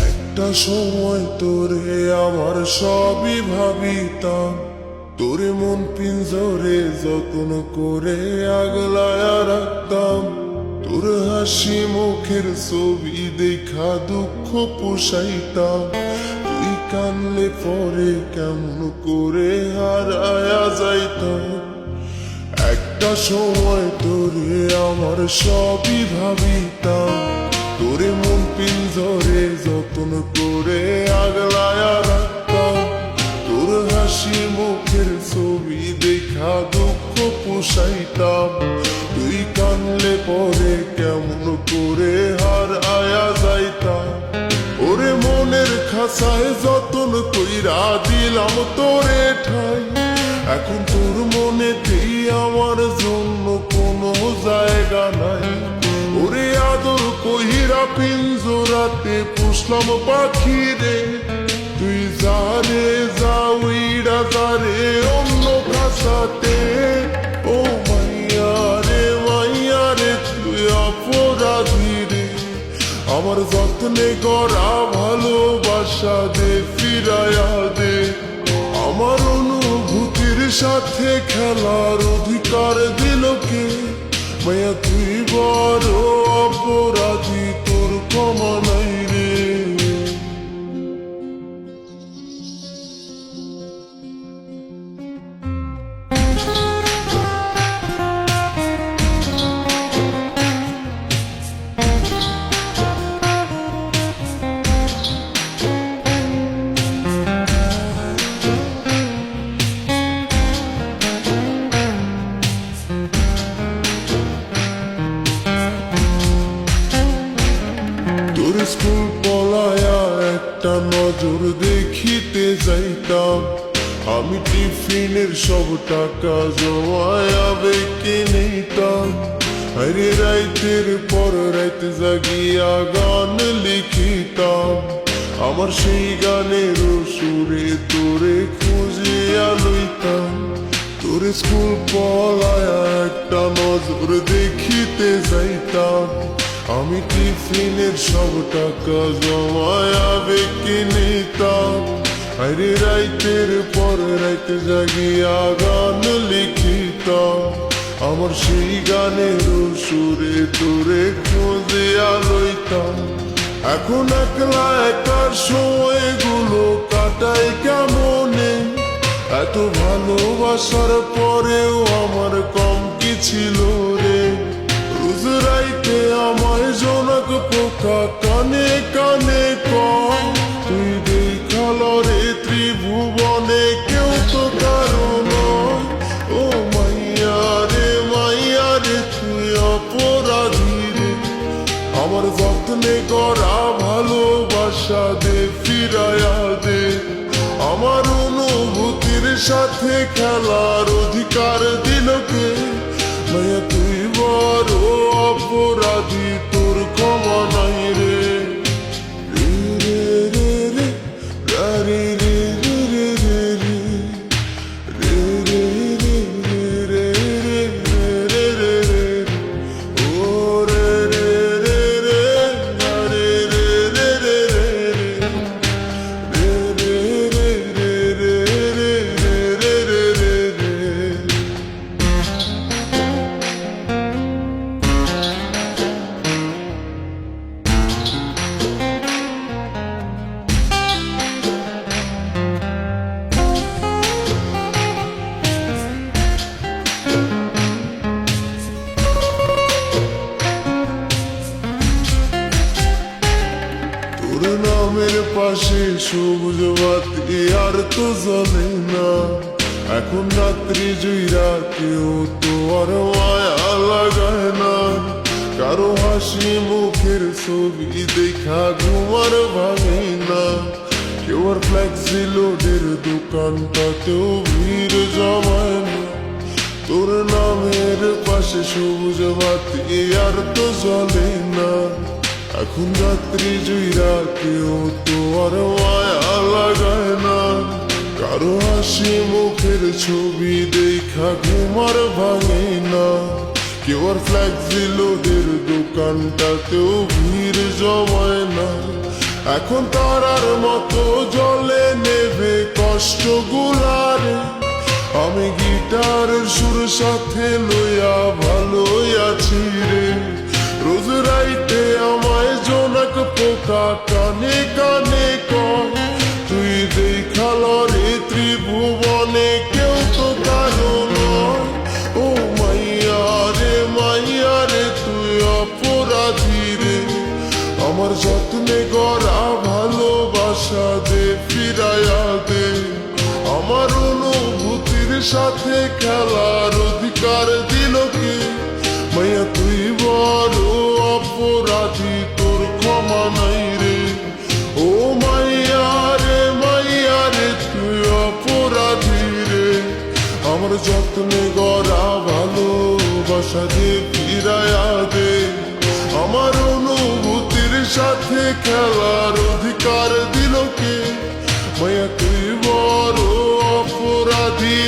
একটা সময় তোরে আমার সবই ভাবিতাম, তোরে মন পিঞ্জরে যত্ন করে আগলায়া রাখতাম। তোর হাসি মুখের ছবি দেখা দুঃখ পোষাইতাম। তুই কানলে পরে কেমন করে হারায়া যাইতাম। একটা সময় তোরে আমার সবই ভাবিতাম, তোরে মন পিঞ্জরে যত্ন করে আগলায়া রাখতাম। তোর হাসি মুখের ছবি দেখা দুঃখ পোষাইতাম। তুই কানলে পরে কেমন করে হারায়া যাইতাম। ওরে মনের খাঁচায় যতন কইরা দিলাম তোরে ঠাই, এখন তোর মনেতেই আমার জন্য কোনো জায়গা নাই। ওরে আদর কইরা পিঞ্জরাতে পুষলাম পাখি রে, তুই যারে যাওইরা যারে অন্য খাঁচাতে। ও মাইয়া রে তুই অপরাধী রে, আমার যত্নে গড়া ভালোবাসা দে ফিরায়া দে। আমার অনুভূতির সাথে খেলার অধিকার দিল কে? মায়া তুই বড় অপরাধী, তোর ক্ষমা নাই রে। তোর স্কুল পলায়া একটা নজর দেখিতে যাইতাম, আমি টিফিনের সব টাকা জমায়া বেঁকে নিতাম। আরে রাইতের পর রাইত জাগিয়া গান লিখিতাম, আমার সেই গানের সুরে তোরে খুঁজিয়া লইতাম। তোর স্কুল পলায়া একটা নজর দেখিতে যাইতাম, আমি টিফিনের সব টাকা জমায়া বেঁকে নিতাম। আরে রাইতের পর রাইত জাগিয়া গান লিখিতাম, আমার সেই গানের সুরে তোরে খুঁজিয়া লইতাম। এখন একলা একার সময়গুলো কাটাই কেমনে? এত ভালোবাসার পরেও আমার কম কি ছিল রে? রোজ রাইতে আমায় জনক পোকা কানে কানে কয়, তুই দেখাল রে ত্রিভুবনে কেউ তো কারো নয়। ও মাইয়া রে তুই অপরাধী রে, আমার যত্নে গড়া ভালোবাসা দে ফিরায়া দে। আমার অনুভূতির সাথে খেলার অধিকার দিল কে? মায়া তুই বড় অপরাধী, তোর ক্ষমা নাই রে। রে রে রে রে রে রে রে রে রে রে রে রে রে রে। ও রে রে রে রে রে রে রে রে তোর নামের পাশে সবুজ বাতি আর তো জ্বলে না, এখন রাত্রি জুইরা কেউ তো আর মায়া লাগায় না। কারো হাসি মুখের ছবি দেখা ঘুমার ভাঙে না, কেউ আর ফ্লেক্সি লোডের দোকানটাতেও ভিড় জমায় না। তোর নামের পাশে সবুজ বাতি আর তো জ্বলে না, এখন রাত্রি জুইরা কেউ তো আর মায়া লাগায় না। কারো হাসি মুখের ছবি দেখা ঘুমার ভাঙে না, কেউ আর ফ্ল্যাক্সি লোডের দোকানটাতেও ভিড় জমায় না। এখন তারার মতো জলে নেবে কষ্টগুলারে। আমি গিটার সুর সাথে লইয়া ভালোই আছি রে। রোজ রাইতে আমায় জোনাক পোকা কানে কানে কয়, তুই দেখাল রে ত্রিভুবনে কেউ তো কারো নয়। ও মাইয়া রে তুই অপরাধী রে। আমার যত্নে গড়া ভালোবাসা দে ফিরাইয়া দে। আমার অনুভূতির সাথে খেলার অধিকার দিল কে? মাইয়া তুই বড় অপরাধী, তোর ক্ষমা নাই রে। ও মাইয়া রে তুই অপরাধী রে। আমার যত্নে গড়া ভালোবাসা দে ফিরাইয়া দে। আমার অনুভূতির সাথে খেলার অধিকার দিল কে? মাইয়া তুই বড় অপরাধী।